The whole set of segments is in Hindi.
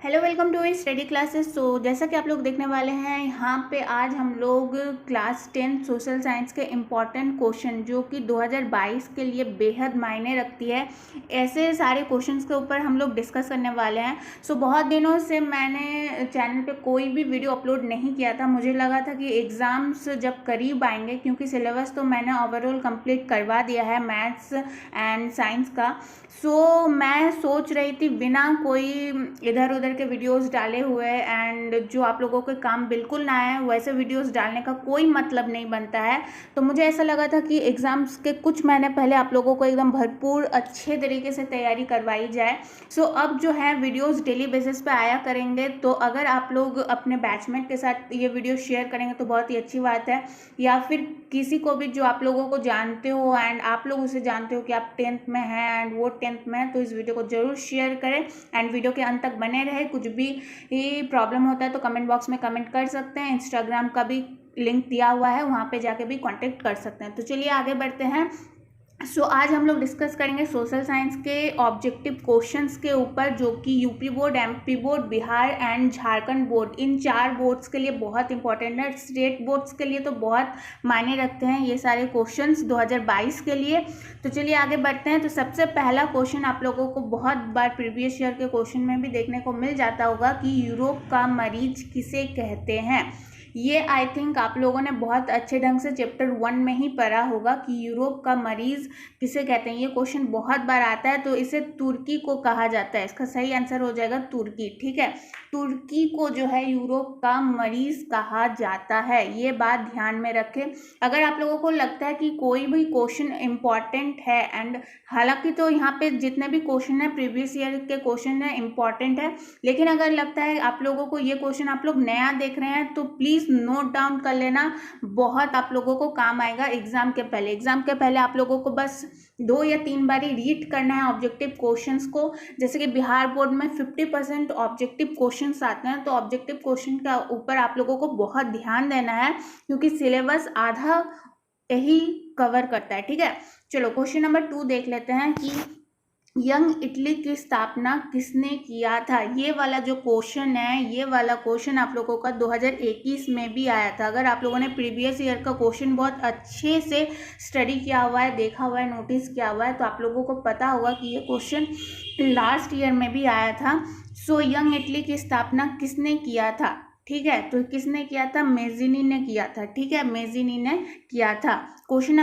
Hello, welcome to study classes. जैसा कि आप लोग देखने वाले हैं, यहाँ पे आज हम लोग क्लास 10 सोशल साइंस के इम्पॉर्टेंट क्वेश्चन जो कि 2022 के लिए बेहद मायने रखती है, ऐसे सारे क्वेश्चंस के ऊपर हम लोग डिस्कस करने वाले हैं। बहुत दिनों से मैंने चैनल पे कोई भी वीडियो अपलोड नहीं किया था। मुझे लगा था कि एग्ज़ाम्स जब करीब आएंगे, क्योंकि सिलेबस तो मैंने ओवरऑल कंप्लीट करवा दिया है मैथ्स एंड साइंस का। मैं सोच रही थी बिना कोई इधर उधर के वीडियोस डाले हुए एंड जो आप लोगों के काम बिल्कुल ना आए वैसे वीडियोस डालने का कोई मतलब नहीं बनता है। तो मुझे ऐसा लगा था कि एग्ज़ाम्स के कुछ महीने पहले आप लोगों को एकदम भरपूर अच्छे तरीके से तैयारी करवाई जाए। अब जो है वीडियोस डेली बेसिस पे आया करेंगे। तो अगर आप लोग अपने बैचमेट के साथ ये वीडियो शेयर करेंगे तो बहुत ही अच्छी बात है, या फिर किसी को भी जो आप लोगों को जानते हो एंड आप लोग उसे जानते हो कि आप 10th में हैं एंड वो 10th में है, तो इस वीडियो को जरूर शेयर करें एंड वीडियो के अंत तक बने रहे। कुछ भी प्रॉब्लम होता है तो कमेंट बॉक्स में कमेंट कर सकते हैं। इंस्टाग्राम का भी लिंक दिया हुआ है, वहाँ पे जाके भी कांटेक्ट कर सकते हैं। तो चलिए आगे बढ़ते हैं। आज हम लोग डिस्कस करेंगे सोशल साइंस के ऑब्जेक्टिव क्वेश्चंस के ऊपर, जो कि UP board, MP board, Bihar and Jharkhand board, in 4 boards के लिए बहुत इंपॉर्टेंट है। स्टेट बोर्ड्स के लिए तो बहुत मायने रखते हैं ये सारे क्वेश्चंस 2022 के लिए। तो चलिए आगे बढ़ते हैं। तो सबसे पहला क्वेश्चन आप लोगों को बहुत बार प्रीवियस ईयर के क्वेश्चन में भी देखने को मिल जाता होगा कि यूरोप का मरीज किसे कहते हैं। ये आई थिंक आप लोगों ने बहुत अच्छे ढंग से चैप्टर 1 में ही पढ़ा होगा कि यूरोप का मरीज किसे कहते हैं। ये क्वेश्चन बहुत बार आता है। तो इसे तुर्की को कहा जाता है। इसका सही आंसर हो जाएगा तुर्की। ठीक है, तुर्की को जो है यूरोप का मरीज कहा जाता है। ये बात ध्यान में रखें। अगर आप लोगों को लगता है कि कोई भी क्वेश्चन इम्पॉर्टेंट है, एंड हालांकि तो यहाँ पे जितने भी क्वेश्चन है प्रीवियस ईयर के क्वेश्चन है इम्पॉर्टेंट है, लेकिन अगर लगता है आप लोगों को ये क्वेश्चन आप लोग नया देख रहे हैं तो प्लीज़ नोट डाउन कर लेना। बहुत आप लोगों को काम आएगा एग्जाम के पहले। एग्जाम के पहले आप लोगों को बस 2 या 3 बार ही रीड करना है ऑब्जेक्टिव क्वेश्चंस को। जैसे कि बिहार बोर्ड में 50% ऑब्जेक्टिव क्वेश्चंस आते हैं, तो ऑब्जेक्टिव क्वेश्चन के ऊपर आप लोगों को बहुत ध्यान देना है, क्योंकि सिलेबस आधा यही कवर करता है। ठीक है, चलो क्वेश्चन नंबर 2 देख लेते हैं कि यंग इटली की स्थापना किसने किया था। ये वाला जो क्वेश्चन है, ये वाला क्वेश्चन आप लोगों का 2021 में भी आया था। अगर आप लोगों ने प्रीवियस ईयर का क्वेश्चन बहुत अच्छे से स्टडी किया हुआ है, देखा हुआ है, नोटिस किया हुआ है, तो आप लोगों को पता होगा कि ये क्वेश्चन लास्ट ईयर में भी आया था। यंग इटली की स्थापना किसने किया था। ठीक है, तो किसने किया था? मेजिनी ने किया था। ठीक है, मेजिनी ने किया था। क्वेश्चन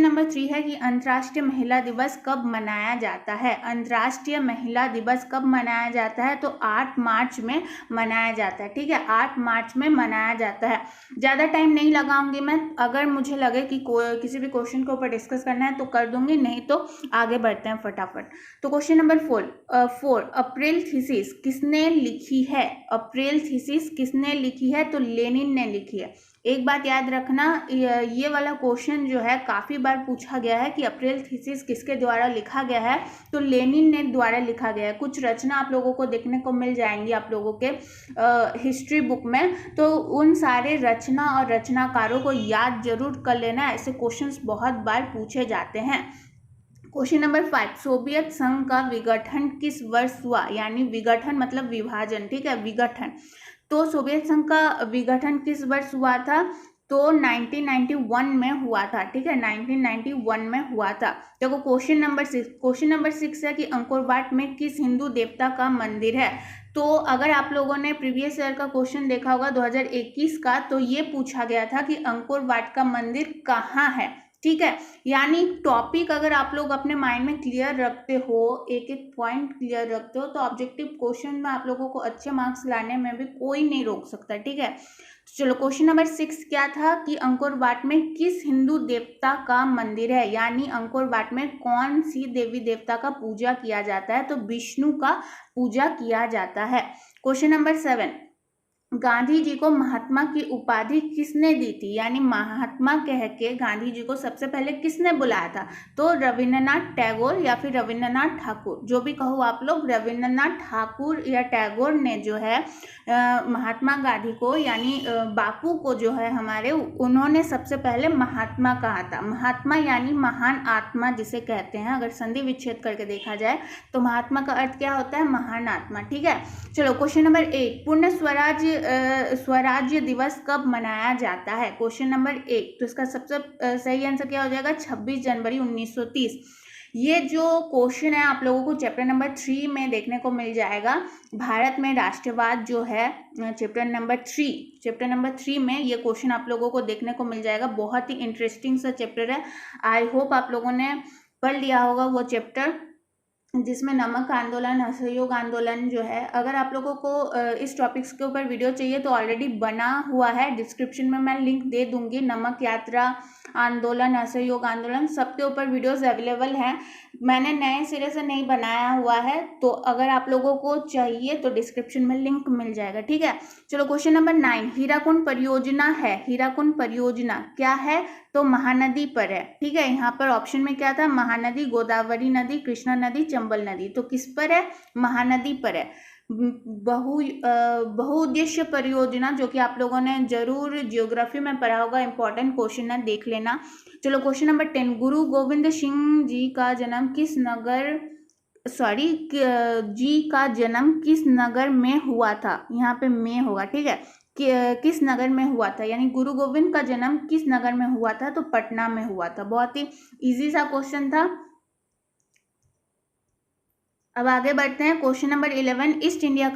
नंबर 3 है कि अंतर्राष्ट्रीय महिला दिवस कब मनाया जाता है। अंतर्राष्ट्रीय महिला दिवस कब मनाया जाता है? तो 8 मार्च में मनाया जाता है। ठीक है, 8 मार्च में मनाया जाता है। ज़्यादा टाइम नहीं लगाऊंगी मैं। अगर मुझे लगे कि किसी भी क्वेश्चन के ऊपर डिस्कस करना है तो कर दूंगी, नहीं तो आगे बढ़ते हैं फटाफट। तो क्वेश्चन नंबर 4 अप्रैल थीसिस किसने लिखी है। अप्रैल थीसिस किसने लिखी है? तो लेनिन ने लिखी है। एक बात याद रखना, ये वाला क्वेश्चन जो है काफ़ी बार पूछा गया है कि अप्रैल थीसिस किसके द्वारा लिखा गया है। तो लेनिन ने द्वारा लिखा गया है। कुछ रचना आप लोगों को देखने को मिल जाएंगी आप लोगों के हिस्ट्री बुक में, तो उन सारे रचना और रचनाकारों को याद जरूर कर लेना। ऐसे क्वेश्चंस बहुत बार पूछे जाते हैं। क्वेश्चन नंबर 5 सोवियत संघ का विघटन किस वर्ष हुआ। यानी विघटन मतलब विभाजन। ठीक है, विघटन। तो सोवियत संघ का विघटन किस वर्ष हुआ था? तो 1991 में हुआ था। ठीक है, 1991 में हुआ था। देखो क्वेश्चन नंबर 6 है कि अंकोर वाट में किस हिंदू देवता का मंदिर है। तो अगर आप लोगों ने प्रीवियस ईयर का क्वेश्चन देखा होगा 2021 का, तो ये पूछा गया था कि अंकोर वाट का मंदिर कहाँ है। ठीक है, यानी टॉपिक अगर आप लोग अपने माइंड में क्लियर रखते हो, एक एक पॉइंट क्लियर रखते हो, तो ऑब्जेक्टिव क्वेश्चन में आप लोगों को अच्छे मार्क्स लाने में भी कोई नहीं रोक सकता। ठीक है, चलो क्वेश्चन नंबर 6 क्या था कि अंकोर वाट में किस हिंदू देवता का मंदिर है। यानी अंकोर वाट में कौन सी देवी देवता का पूजा किया जाता है। तो विष्णु का पूजा किया जाता है। क्वेश्चन नंबर 7 गांधी जी को महात्मा की उपाधि किसने दी थी, यानी महात्मा कह के गांधी जी को सबसे पहले किसने बुलाया था? तो रविंद्रनाथ टैगोर या फिर रविंद्रनाथ ठाकुर, जो भी कहो आप लोग, रविंद्रनाथ ठाकुर या टैगोर ने जो है महात्मा गांधी को यानी बापू को जो है हमारे, उन्होंने सबसे पहले महात्मा कहा था। महात्मा यानी महान आत्मा जिसे कहते हैं, अगर संधि विच्छेद करके देखा जाए तो महात्मा का अर्थ क्या होता है? महान आत्मा। ठीक है, चलो क्वेश्चन नंबर 8, पूर्ण स्वराज्य दिवस कब मनाया जाता है? क्वेश्चन नंबर 8, तो इसका सबसे सही आंसर क्या हो जाएगा? 26 जनवरी 1930। ये जो क्वेश्चन है आप लोगों को चैप्टर नंबर 3 में देखने को मिल जाएगा। भारत में राष्ट्रवाद जो है चैप्टर नंबर 3 में ये क्वेश्चन आप लोगों को देखने को मिल जाएगा। बहुत ही इंटरेस्टिंग सा चैप्टर है। आई होप आप लोगों ने पढ़ लिया होगा वो चैप्टर, जिसमें नमक आंदोलन, असहयोग आंदोलन जो है। अगर आप लोगों को इस टॉपिक्स के ऊपर वीडियो चाहिए तो ऑलरेडी बना हुआ है, डिस्क्रिप्शन में मैं लिंक दे दूंगी। नमक यात्रा आंदोलन, असहयोग आंदोलन, सबके ऊपर वीडियोस अवेलेबल हैं। मैंने नए सिरे से नहीं बनाया हुआ है, तो अगर आप लोगों को चाहिए तो डिस्क्रिप्शन में लिंक मिल जाएगा। ठीक है, चलो क्वेश्चन नंबर 9, हीराकुंड परियोजना है, हीराकुंड परियोजना क्या है? तो महानदी पर है। ठीक है, यहाँ पर ऑप्शन में क्या था? महानदी, गोदावरी नदी, कृष्णा नदी, चंबल नदी। तो किस पर है? महानदी पर है। बहुउद्देश्य परियोजना, जो कि आप लोगों ने जरूर ज्योग्राफी में पढ़ा होगा, इंपॉर्टेंट क्वेश्चन है, देख लेना। चलो क्वेश्चन नंबर 10, गुरु गोविंद सिंह जी का जन्म किस नगर में हुआ था? यहाँ पे में होगा। ठीक है, किस नगर में हुआ था, यानी गुरु गोविंद का जन्म किस नगर में हुआ था? तो पटना में हुआ था। बहुत ही इजी सा क्वेश्चन था। अब आगे बढ़ते हैं, question number 11, east India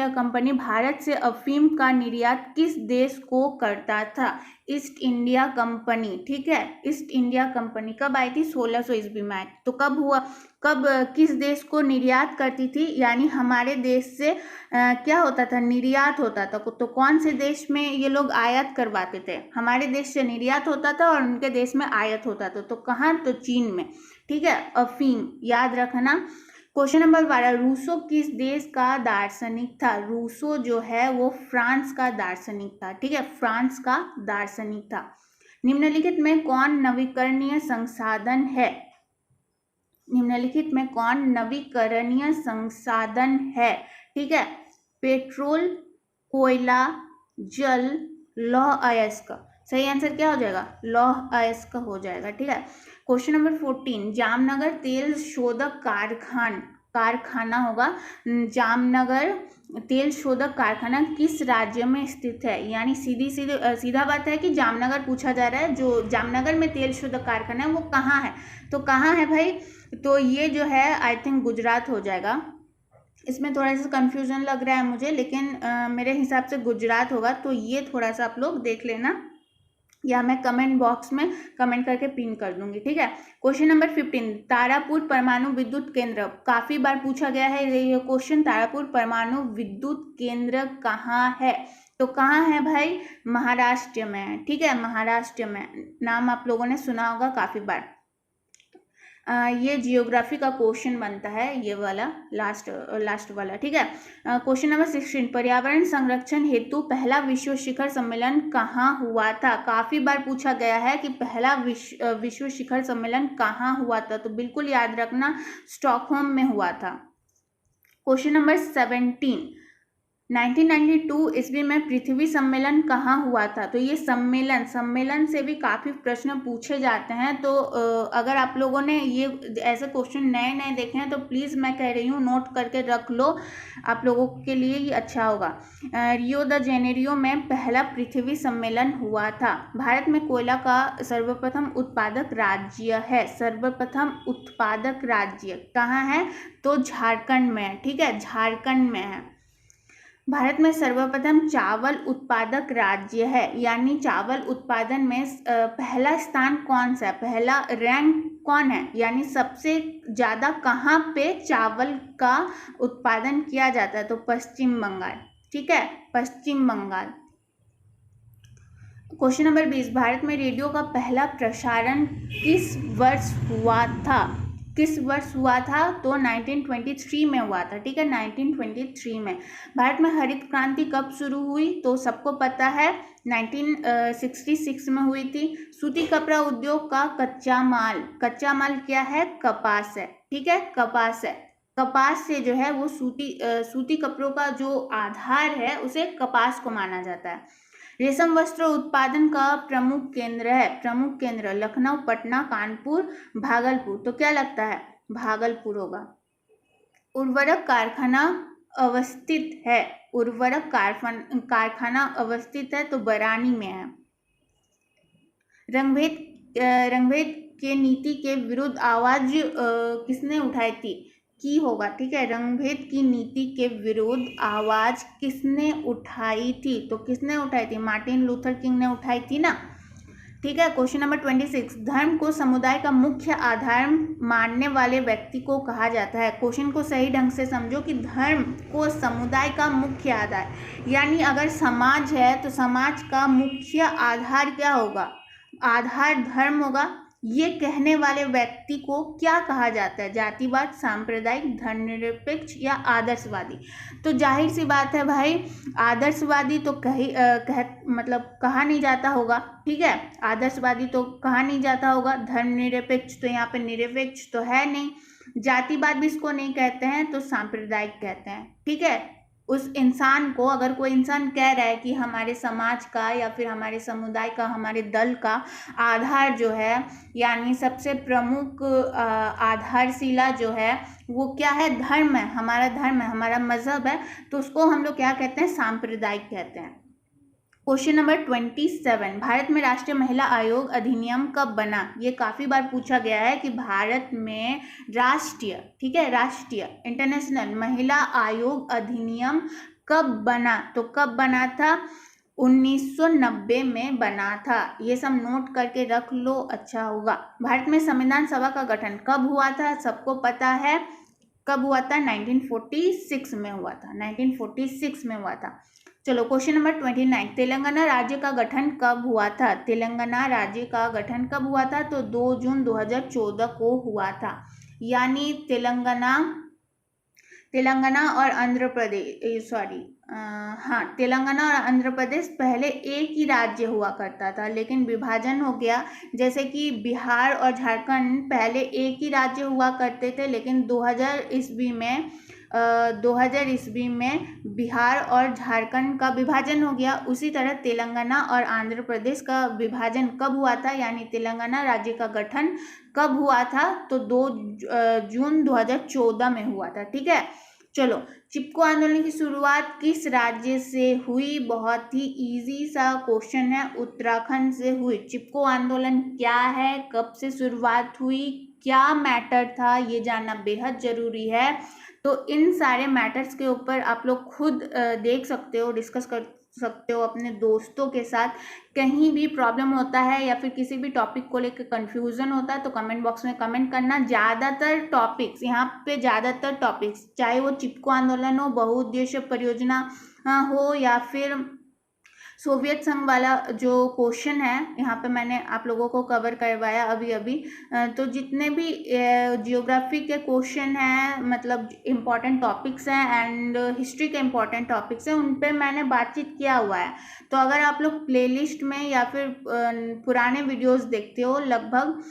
company Bharat से अफीम का निर्यात किस देश को करता था? ईस्ट इंडिया कंपनी, ठीक है, ईस्ट इंडिया कंपनी कब आई थी? 1600 ईस्वी में आई। तो कब हुआ, किस देश को निर्यात करती थी? यानी हमारे देश से क्या होता था? निर्यात होता था। तो कौन से देश में ये लोग आयात करवाते थे? हमारे देश से निर्यात होता था और उनके देश में आयात होता था। तो कहाँ? तो चीन में। ठीक है, अफीम याद रखना। क्वेश्चन नंबर 12, रूसो किस देश का दार्शनिक था? रूसो जो है वो फ्रांस का दार्शनिक था। ठीक है, फ्रांस का दार्शनिक था। निम्नलिखित में कौन नवीकरणीय संसाधन है? निम्नलिखित में कौन नवीकरणीय संसाधन है? ठीक है, पेट्रोल, कोयला, जल, लौह अयस्क। सही आंसर क्या हो जाएगा? लौह अयस्क हो जाएगा। ठीक है, क्वेश्चन नंबर 14, जामनगर तेल शोधक कारखाना होगा। जामनगर तेल शोधक कारखाना किस राज्य में स्थित है? यानी सीधा बात है कि जामनगर पूछा जा रहा है। जो जामनगर में तेल शोधक कारखाना है वो कहाँ है? तो कहाँ है भाई? तो ये जो है आई थिंक गुजरात हो जाएगा। इसमें थोड़ा सा कंफ्यूजन लग रहा है मुझे, लेकिन मेरे हिसाब से गुजरात होगा। तो ये थोड़ा सा आप लोग देख लेना, या मैं कमेंट बॉक्स में कमेंट करके पिन कर दूंगी। ठीक है, क्वेश्चन नंबर 15, तारापुर परमाणु विद्युत केंद्र काफी बार पूछा गया है ये क्वेश्चन। तारापुर परमाणु विद्युत केंद्र कहाँ है? तो कहाँ है भाई? महाराष्ट्र में है। ठीक है, महाराष्ट्र में, नाम आप लोगों ने सुना होगा काफी बार। ये जियोग्राफी का क्वेश्चन बनता है, ये वाला लास्ट वाला। ठीक है, क्वेश्चन नंबर 16, पर्यावरण संरक्षण हेतु पहला विश्व शिखर सम्मेलन कहाँ हुआ था? काफी बार पूछा गया है कि पहला विश्व शिखर सम्मेलन कहाँ हुआ था। तो बिल्कुल याद रखना, स्टॉकहोम में हुआ था। क्वेश्चन नंबर 17, 1992 ईस्वी में पृथ्वी सम्मेलन कहाँ हुआ था? तो ये सम्मेलन से भी काफ़ी प्रश्न पूछे जाते हैं। तो अगर आप लोगों ने ये ऐसे क्वेश्चन नए देखे हैं तो प्लीज़ मैं कह रही हूँ नोट करके रख लो, आप लोगों के लिए ये अच्छा होगा। रियो द जेनेरियो में पहला पृथ्वी सम्मेलन हुआ था। भारत में कोयला का सर्वप्रथम उत्पादक राज्य है। सर्वप्रथम उत्पादक राज्य कहाँ है? तो झारखंड में है। ठीक है, झारखंड में है। भारत में सर्वप्रथम चावल उत्पादक राज्य है, यानी चावल उत्पादन में पहला स्थान कौन सा है? पहला रैंक कौन है? यानी सबसे ज़्यादा कहाँ पे चावल का उत्पादन किया जाता है? तो पश्चिम बंगाल। ठीक है, पश्चिम बंगाल। क्वेश्चन नंबर 20, भारत में रेडियो का पहला प्रसारण किस वर्ष हुआ था? किस वर्ष हुआ था? तो 1923 में हुआ था, ठीक है, 1923 में। भारत में हरित क्रांति कब शुरू हुई? तो सबको पता है 1966 में हुई थी। सूती कपड़ा उद्योग का कच्चा माल क्या है? कपास है, ठीक है, कपास है। कपास से जो है वो सूती कपड़ों का जो आधार है उसे कपास को माना जाता है। रेशम वस्त्र उत्पादन का प्रमुख केंद्र लखनऊ, पटना, कानपुर, भागलपुर। तो क्या लगता है? भागलपुर होगा। उर्वरक कारखाना अवस्थित है तो बरानी में है। रंगभेद के नीति के विरुद्ध आवाज किसने उठाई थी? की होगा, ठीक है। रंगभेद की नीति के विरुद्ध आवाज किसने उठाई थी? तो किसने उठाई थी? मार्टिन लूथर किंग ने उठाई थी ना, ठीक है। क्वेश्चन नंबर 26, धर्म को समुदाय का मुख्य आधार मानने वाले व्यक्ति को कहा जाता है। क्वेश्चन को सही ढंग से समझो कि धर्म को समुदाय का मुख्य आधार, यानी अगर समाज है तो समाज का मुख्य आधार क्या होगा? आधार धर्म होगा। ये कहने वाले व्यक्ति को क्या कहा जाता है? जातिवाद, सांप्रदायिक, धर्मनिरपेक्ष या आदर्शवादी? तो जाहिर सी बात है भाई, आदर्शवादी तो कहा नहीं जाता होगा, ठीक है। आदर्शवादी तो कहा नहीं जाता होगा। धर्मनिरपेक्ष तो यहाँ पे निरपेक्ष तो है नहीं। जातिवाद भी इसको नहीं कहते हैं, तो सांप्रदायिक कहते हैं, ठीक है। उस इंसान को, अगर कोई इंसान कह रहा है कि हमारे समाज का या फिर हमारे समुदाय का, हमारे दल का आधार जो है, यानी सबसे प्रमुख आधारशिला जो है वो क्या है? धर्म है, हमारा मजहब है, तो उसको हम लोग क्या कहते हैं? सांप्रदायिक कहते हैं। क्वेश्चन नंबर 27, भारत में राष्ट्रीय महिला आयोग अधिनियम कब बना? ये काफी बार पूछा गया है कि भारत में राष्ट्रीय इंटरनेशनल महिला आयोग अधिनियम कब बना? तो कब बना था? 1990 में बना था। ये सब नोट करके रख लो, अच्छा होगा। भारत में संविधान सभा का गठन कब हुआ था? सबको पता है कब हुआ था? 1946 में हुआ था, 1946 में हुआ था। चलो क्वेश्चन नंबर 29, तेलंगाना राज्य का गठन कब हुआ था? तेलंगाना राज्य का गठन कब हुआ था? तो 2 जून 2014 को हुआ था। यानी तेलंगाना और आंध्र प्रदेश तेलंगाना और आंध्र प्रदेश पहले एक ही राज्य हुआ करता था, लेकिन विभाजन हो गया। जैसे कि बिहार और झारखंड पहले एक ही राज्य हुआ करते थे, लेकिन 2000 ईस्वी में बिहार और झारखंड का विभाजन हो गया। उसी तरह तेलंगाना और आंध्र प्रदेश का विभाजन कब हुआ था, यानी तेलंगाना राज्य का गठन कब हुआ था? तो 2 जून 2014 में हुआ था, ठीक है। चलो, चिपको आंदोलन की शुरुआत किस राज्य से हुई? बहुत ही इजी सा क्वेश्चन है, उत्तराखंड से हुई। चिपको आंदोलन क्या है, कब से शुरुआत हुई, क्या मैटर था, ये जानना बेहद जरूरी है। तो इन सारे मैटर्स के ऊपर आप लोग खुद देख सकते हो, डिस्कस कर सकते हो अपने दोस्तों के साथ। कहीं भी प्रॉब्लम होता है या फिर किसी भी टॉपिक को लेकर कंफ्यूजन होता है तो कमेंट बॉक्स में कमेंट करना। ज़्यादातर टॉपिक्स चाहे वो चिपको आंदोलन हो, बहुउद्देश्य परियोजना हो या फिर सोवियत संघ वाला जो क्वेश्चन है, यहाँ पे मैंने आप लोगों को कवर करवाया अभी। तो जितने भी जियोग्राफी के क्वेश्चन हैं, मतलब इम्पॉर्टेंट टॉपिक्स हैं एंड हिस्ट्री के इम्पॉर्टेंट टॉपिक्स हैं, उन पे मैंने बातचीत किया हुआ है। तो अगर आप लोग प्लेलिस्ट में या फिर पुराने वीडियोस देखते हो, लगभग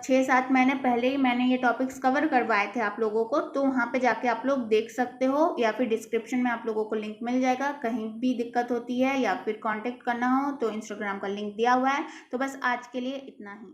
6-7 महीने पहले ही मैंने ये टॉपिक्स कवर करवाए थे आप लोगों को, तो वहाँ पे जाके आप लोग देख सकते हो, या फिर डिस्क्रिप्शन में आप लोगों को लिंक मिल जाएगा। कहीं भी दिक्कत होती है या फिर कांटेक्ट करना हो तो इंस्टाग्राम का लिंक दिया हुआ है। तो बस आज के लिए इतना ही।